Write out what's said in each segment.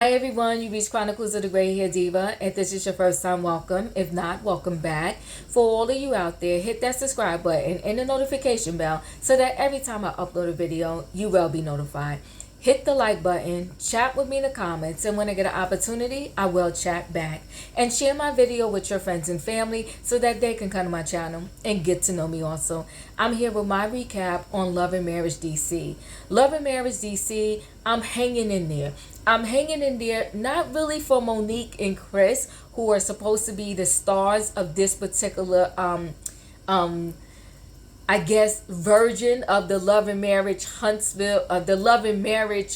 Hi everyone, you reached Chronicles of the Gray Hair Diva. If this is your first time, welcome. If not, welcome back. For all of you out there, hit that subscribe button and the notification bell so that every time I upload a video, you will be notified. Hit the like button, chat with me in the comments, and when I get an opportunity, I will chat back. And share my video with your friends and family so that they can come to my channel and get to know me also. I'm here with my recap on Love and Marriage DC. Love and Marriage DC, I'm hanging in there. I'm hanging in there not really for Monique and Chris, who are supposed to be the stars of this particular I guess version of the Love and Marriage Huntsville, the Love and Marriage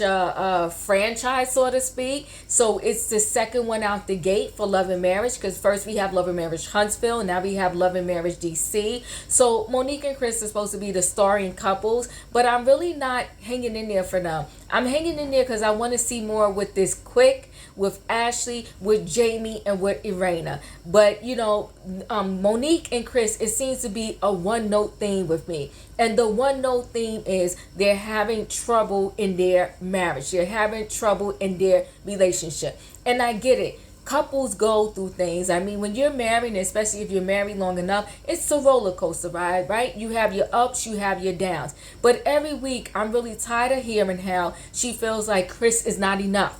franchise, so to speak. So it's the second one out the gate for Love and Marriage, because first we have Love and Marriage Huntsville, and now we have Love and Marriage DC. So Monique and Chris are supposed to be the starring couples, but I'm really not hanging in there for them. I'm hanging in there because I want to see more with this Quick, with Ashley, with Jamie, and with Irena. But you know, Monique and Chris, it seems to be a one note theme with me. And the one note theme is they're having trouble in their marriage. They're having trouble in their relationship. And I get it. Couples go through things. I mean, when you're married, especially if you're married long enough, it's a roller coaster ride, right? You have your ups, you have your downs. But every week, I'm really tired of hearing how she feels like Chris is not enough.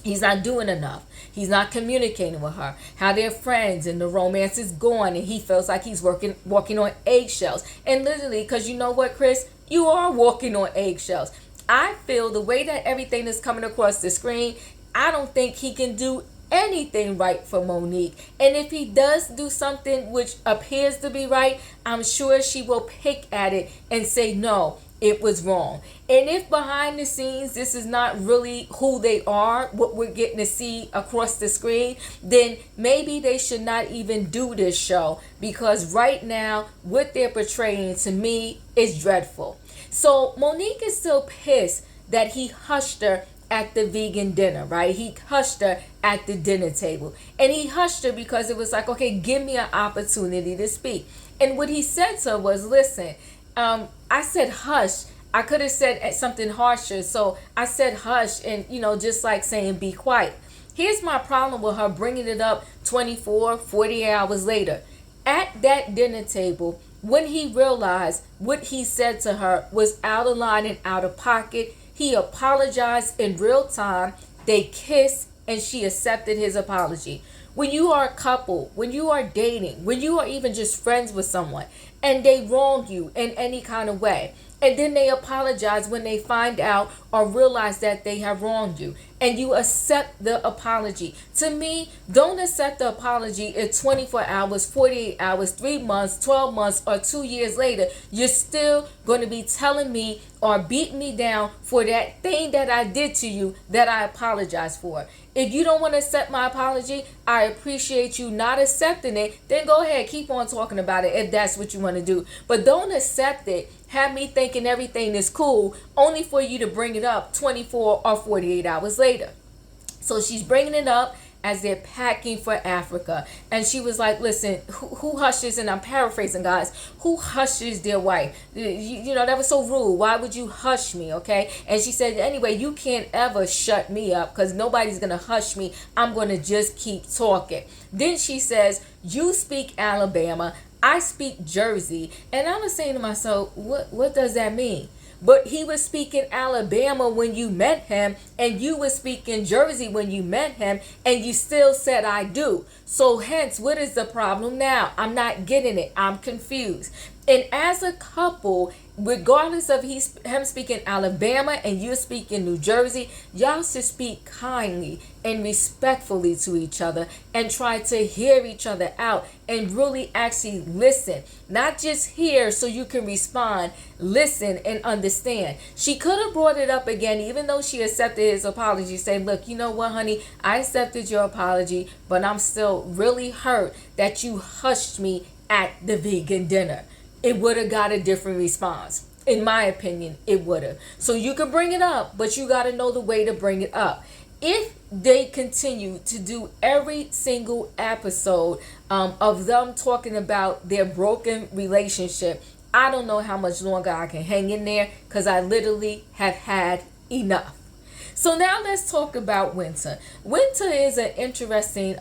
He's not doing enough. He's not communicating with her. How they're friends and the romance is gone, and he feels like he's walking on eggshells. And literally, because you know what, Chris? You are walking on eggshells. I feel the way that everything is coming across the screen, I don't think he can do anything right for Monique. And if he does do something which appears to be right, I'm sure she will pick at it and say, no, it was wrong. And if behind the scenes this is not really who they are, what we're getting to see across the screen, then maybe they should not even do this show, because right now what they're portraying to me is dreadful. So Monique is still pissed that he hushed her at the vegan dinner, right? He hushed her at the dinner table. And he hushed her because it was like, okay, give me an opportunity to speak. And what he said to her was, listen, I said hush. I could have said something harsher. So I said hush, and, you know, just like saying be quiet. Here's my problem with her bringing it up 24, 48 hours later. At that dinner table, when he realized what he said to her was out of line and out of pocket, he apologized in real time. They kissed, and she accepted his apology. When you are a couple, when you are dating, when you are even just friends with someone, and they wrong you in any kind of way, and then they apologize when they find out or realize that they have wronged you, and you accept the apology. To me, don't accept the apology if 24 hours, 48 hours, 3 months, 12 months, or 2 years later, you're still going to be telling me or beating me down for that thing that I did to you that I apologize for. If you don't want to accept my apology, I appreciate you not accepting it. Then go ahead, keep on talking about it if that's what you want to do. But don't accept it. Have me thinking everything is cool, only for you to bring it up 24 or 48 hours later. So she's bringing it up as they're packing for Africa. And she was like, listen, who hushes, and I'm paraphrasing, guys, who hushes their wife? You know, that was so rude. Why would you hush me, okay? And she said, anyway, you can't ever shut me up, because nobody's going to hush me. I'm going to just keep talking. Then she says, you speak Alabama, I speak Jersey. And I was saying to myself, what does that mean? But he was speaking Alabama when you met him, and you were speaking Jersey when you met him, and you still said I do. So hence, what is the problem now? I'm not getting it. I'm confused. And as a couple, regardless of him speaking Alabama and you speaking New Jersey, y'all should speak kindly and respectfully to each other and try to hear each other out and really actually listen. Not just hear so you can respond, listen and understand. She could have brought it up again, even though she accepted his apology, saying, look, you know what, honey, I accepted your apology, but I'm still really hurt that you hushed me at the vegan dinner. It would have got a different response. In my opinion, it would have. So you can bring it up, but you got to know the way to bring it up. If they continue to do every single episode of them talking about their broken relationship, I don't know how much longer I can hang in there, because I literally have had enough. So now let's talk about Winter. Winter is an interesting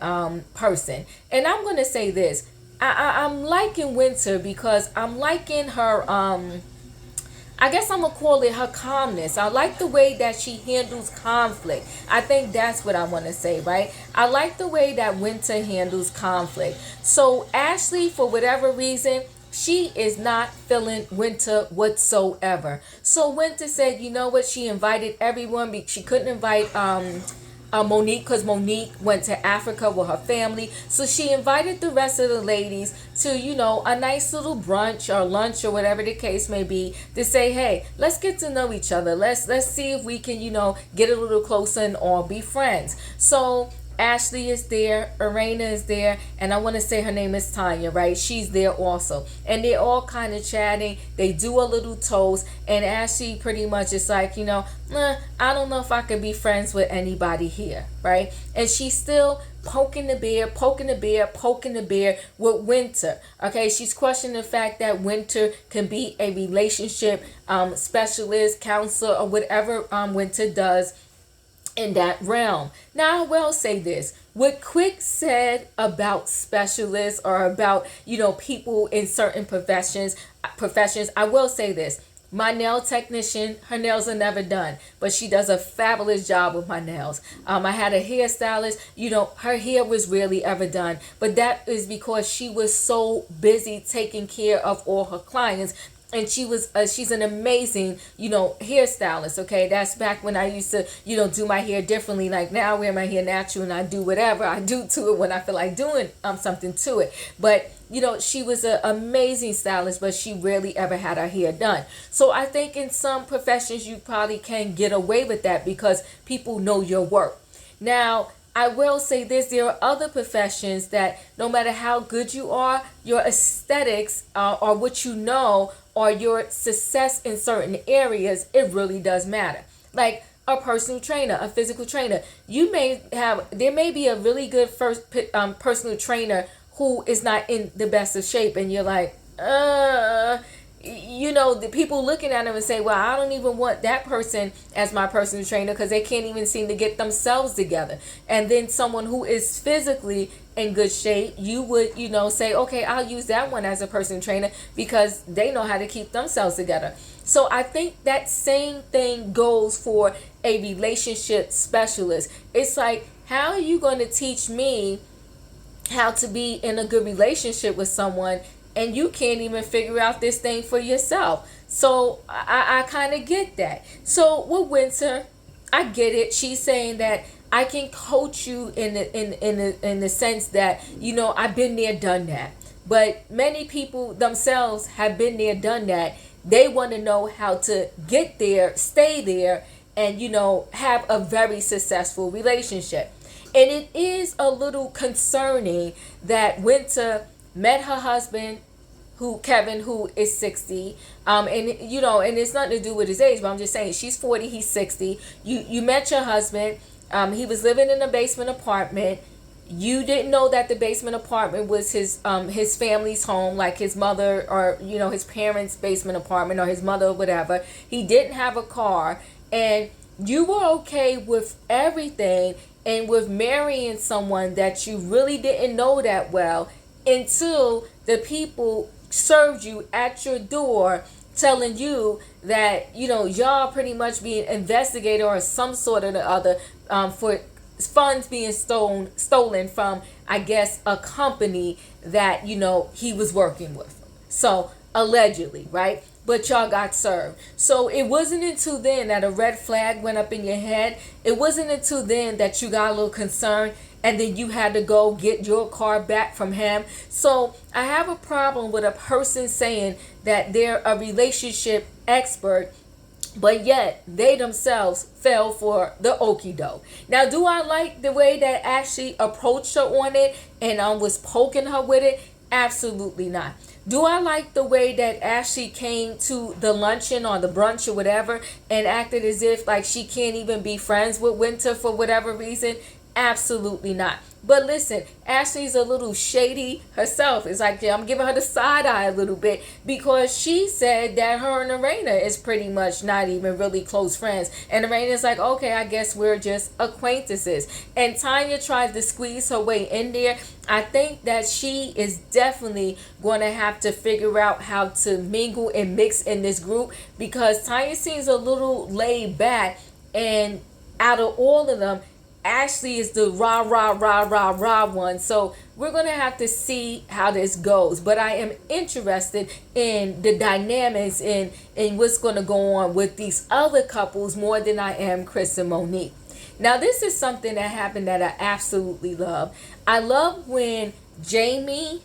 person, and I'm gonna say this. I'm liking Winter because I'm liking her. I guess I'm gonna call it her calmness. I like the way that she handles conflict. I think that's what I want to say, right? I like the way that Winter handles conflict. So Ashley, for whatever reason, she is not feeling Winter whatsoever. So Winter said, you know what? She invited everyone. She couldn't invite Monique, because Monique went to Africa with her family. So she invited the rest of the ladies to, a nice little brunch or lunch or whatever the case may be, to say, hey, let's get to know each other. Let's see if we can, get a little closer and all be friends. So Ashley is there, Arena is there, and I want to say her name is Tanya, right? She's there also. And they're all kind of chatting. They do a little toast, and Ashley pretty much is like, I don't know if I could be friends with anybody here, right? And she's still poking the bear with Winter. Okay, she's questioning the fact that Winter can be a relationship specialist, counselor, or whatever Winter does in that realm. Now I will say this. What Quick said about specialists or about, people in certain professions, I will say this. My nail technician, her nails are never done, but she does a fabulous job with my nails. I had a hairstylist, her hair was rarely ever done, but that is because she was so busy taking care of all her clients. And she's an amazing, hairstylist. Okay, that's back when I used to, do my hair differently. Like now I wear my hair natural and I do whatever I do to it when I feel like doing something to it. But she was an amazing stylist, but she rarely ever had her hair done. So I think in some professions you probably can get away with that because people know your work. Now, I will say this, there are other professions that no matter how good you are, your aesthetics or what you know or your success in certain areas, it really does matter. Like a personal trainer, a physical trainer. There may be a really good personal trainer who is not in the best of shape, and you're like, the people looking at them and say, well, I don't even want that person as my personal trainer because they can't even seem to get themselves together. And then someone who is physically in good shape, you would, say, okay, I'll use that one as a personal trainer because they know how to keep themselves together. So I think that same thing goes for a relationship specialist. It's like, how are you going to teach me how to be in a good relationship with someone and you can't even figure out this thing for yourself? So I kind of get that. So with Winter, I get it. She's saying that I can coach you in the sense that, I've been there, done that. But many people themselves have been there, done that. They want to know how to get there, stay there, and, have a very successful relationship. And it is a little concerning that Winter met her husband, Kevin, who is 60, and it's nothing to do with his age, but I'm just saying she's 40, he's 60. You met your husband. He was living in a basement apartment. You didn't know that the basement apartment was his family's home, like his mother or his parents' basement apartment or his mother or whatever. He didn't have a car, and you were okay with everything and with marrying someone that you really didn't know that well until the people served you at your door telling you that y'all pretty much being investigated or some sort of the other for funds being stolen from, I guess, a company that he was working with. So allegedly, right? But y'all got served. So it wasn't until then that a red flag went up in your head. It wasn't until then that you got a little concerned, and then you had to go get your car back from him. So I have a problem with a person saying that they're a relationship expert, but yet they themselves fell for the okie doke. Now, do I like the way that Ashley approached her on it and was poking her with it? Absolutely not. Do I like the way that Ashley came to the luncheon or the brunch or whatever and acted as if like she can't even be friends with Winter for whatever reason? Absolutely not. But listen, Ashley's a little shady herself. It's like, yeah, I'm giving her the side eye a little bit because she said that her and Arena is pretty much not even really close friends. And Arena's like, okay, I guess we're just acquaintances. And Tanya tried to squeeze her way in there. I think that she is definitely going to have to figure out how to mingle and mix in this group because Tanya seems a little laid back. And out of all of them, Ashley is the rah rah rah rah rah one. So we're gonna have to see how this goes. But I am interested in the dynamics and what's gonna go on with these other couples more than I am Chris and Monique. Now this is something that happened that I absolutely love. I love when Jamie,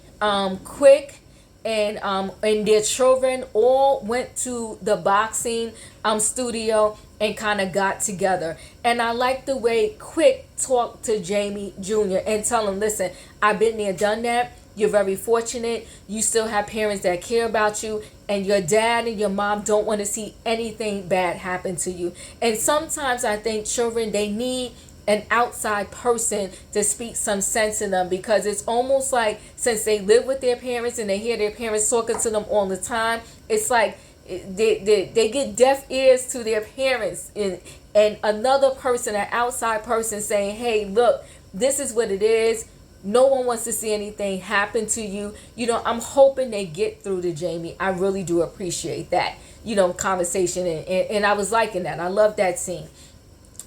Quick, and their children all went to the boxing studio and kind of got together. And I like the way Quick talked to Jamie Jr. and tell him, listen, I've been there, done that. You're very fortunate. You still have parents that care about you, and your dad and your mom don't want to see anything bad happen to you. And sometimes I think children, they need an outside person to speak some sense in them because it's almost like since they live with their parents and they hear their parents talking to them all the time, it's like they get deaf ears to their parents and another person, an outside person saying, hey, look, this is what it is. No one wants to see anything happen to you. You know, I'm hoping they get through to Jamie. I really do appreciate that, you know, conversation. And I was liking that. I love that scene.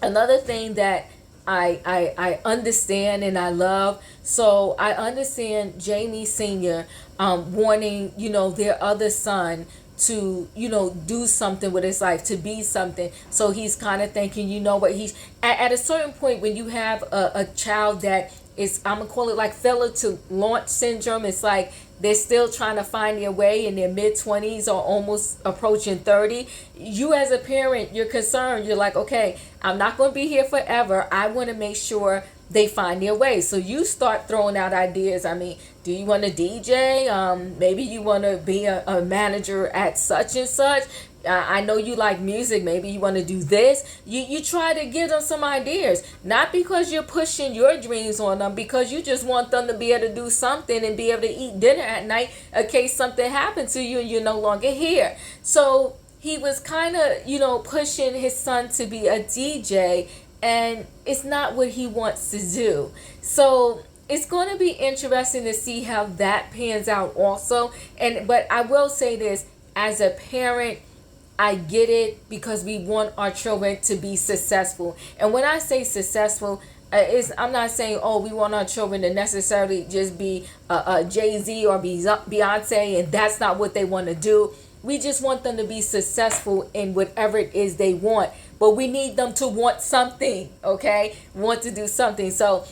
Another thing that I understand and I love. So I understand Jamie Sr. Wanting, you know, their other son to, you know, do something with his life, to be something. So he's kind of thinking, you know what, he's at a certain point when you have a child that is, I'm gonna call it like failure to launch syndrome. It's like they're still trying to find their way in their mid-20s or almost approaching 30. You as a parent, you're concerned. You're like, okay, I'm not going to be here forever. I want to make sure they find their way. So you start throwing out ideas. I mean, do you want to DJ? Maybe you want to be a manager at such and such. I know you like music. Maybe you want to do this. You try to give them some ideas, not because you're pushing your dreams on them, because you just want them to be able to do something and be able to eat dinner at night in case something happened to you and you're no longer here. So he was kind of, you know, pushing his son to be a DJ, and it's not what he wants to do. So it's going to be interesting to see how that pans out also. But I will say this, as a parent, I get it because we want our children to be successful. And when I say successful, I'm not saying, oh, we want our children to necessarily just be a Jay-Z or Beyonce, and that's not what they want to do. We just want them to be successful in whatever it is they want. But we need them to want something, okay? Want to do something. So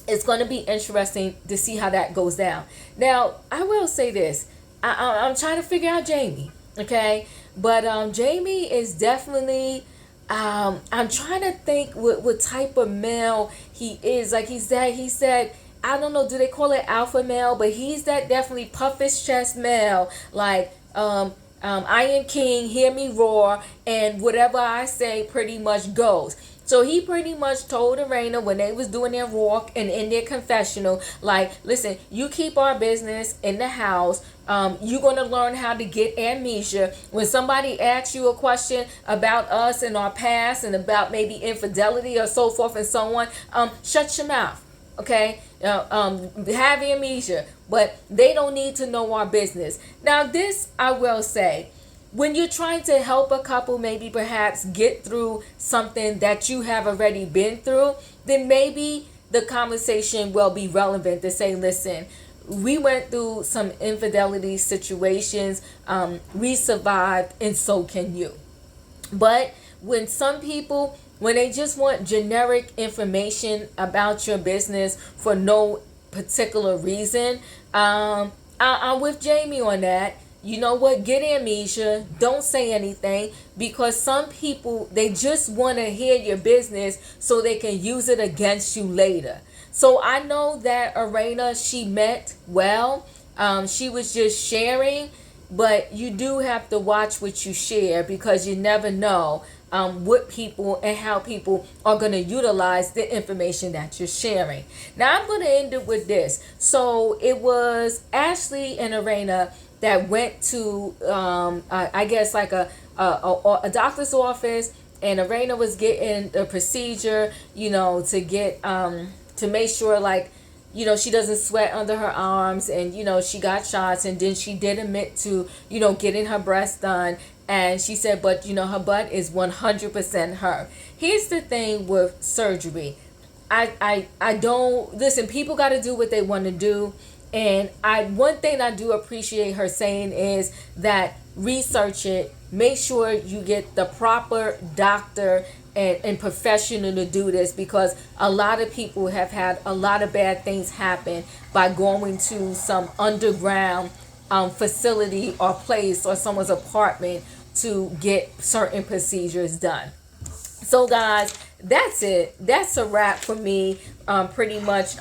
it's going to be interesting to see how that goes down. Now, I will say this. I'm trying to figure out Jamie, okay? But Jamie is definitely, I'm trying to think what type of male he is. Like he said, I don't know, do they call it alpha male? But he's that definitely puffish chest male. Like, I am king, hear me roar, and whatever I say pretty much goes. So he pretty much told Arena when they was doing their walk and in their confessional, like, listen, you keep our business in the house. You're going to learn how to get amnesia. When somebody asks you a question about us and our past and about maybe infidelity or so forth and so on, shut your mouth. Okay? Have amnesia. But they don't need to know our business. Now, this I will say. When you're trying to help a couple maybe perhaps get through something that you have already been through, then maybe the conversation will be relevant to say, listen, we went through some infidelity situations, we survived, and so can you. But when some people, when they just want generic information about your business for no particular reason, I'm with Jamie on that. You know what? Get amnesia. Don't say anything, because some people, they just want to hear your business so they can use it against you later. So I know that Arena, she meant well. She was just sharing, but you do have to watch what you share, because you never know what people and how people are going to utilize the information that you're sharing. Now I'm going to end it with this. So it was Ashley and Arena that went to I guess like a doctor's office, and Arena was getting a procedure, to get to make sure, like, she doesn't sweat under her arms, and she got shots, and then she did admit to getting her breast done. And she said, but her butt is 100% her. Here's the thing with surgery. I don't listen. People got to do what they want to do, and one thing I do appreciate her saying is that research it. Make sure you get the proper doctor and professional to do this, because a lot of people have had a lot of bad things happen by going to some underground facility or place or someone's apartment to get certain procedures done. So guys, that's it. That's a wrap for me, pretty much,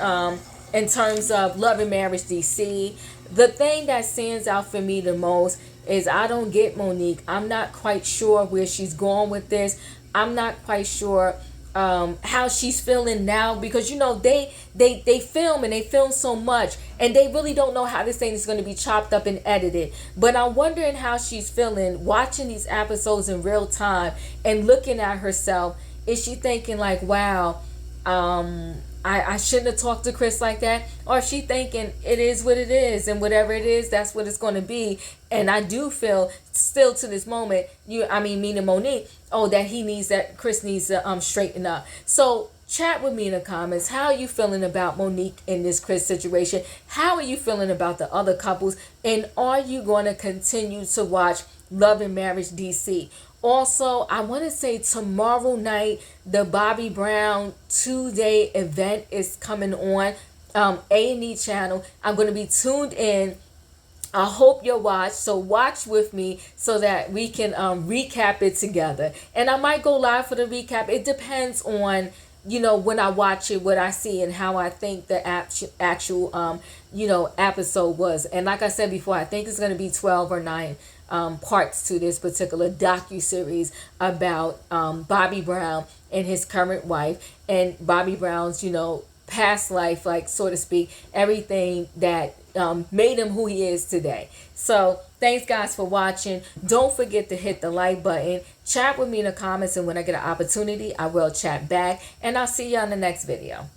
in terms of Love and Marriage DC. The thing that stands out for me the most is I don't get Monique. I'm not quite sure where she's going with this. I'm not quite sure how she's feeling now, because they film, and they film so much, and they really don't know how this thing is going to be chopped up and edited. But I'm wondering how she's feeling watching these episodes in real time and looking at herself. Is she thinking like, wow, I shouldn't have talked to Chris like that? Or is she thinking it is what it is, and whatever it is, that's what it's going to be? And I do feel still to this moment, meaning Monique, that Chris needs to straighten up. So chat with me in the comments. How are you feeling about Monique in this Chris situation? How are you feeling about the other couples? And are you going to continue to watch Love and Marriage DC? Also, I want to say tomorrow night, the Bobby Brown 2-day event is coming on A&E channel. I'm going to be tuned in. I hope you'll watch. So watch with me so that we can recap it together. And I might go live for the recap. It depends on, when I watch it, what I see, and how I think the actual, episode was. And like I said before, I think it's going to be 12 or 9 parts to this particular docu-series about Bobby Brown and his current wife, and Bobby Brown's, past life, like, so to speak, everything that made him who he is today. So thanks guys for watching. Don't forget to hit the like button. Chat with me in the comments, and when I get an opportunity, I will chat back. And I'll see you on the next video.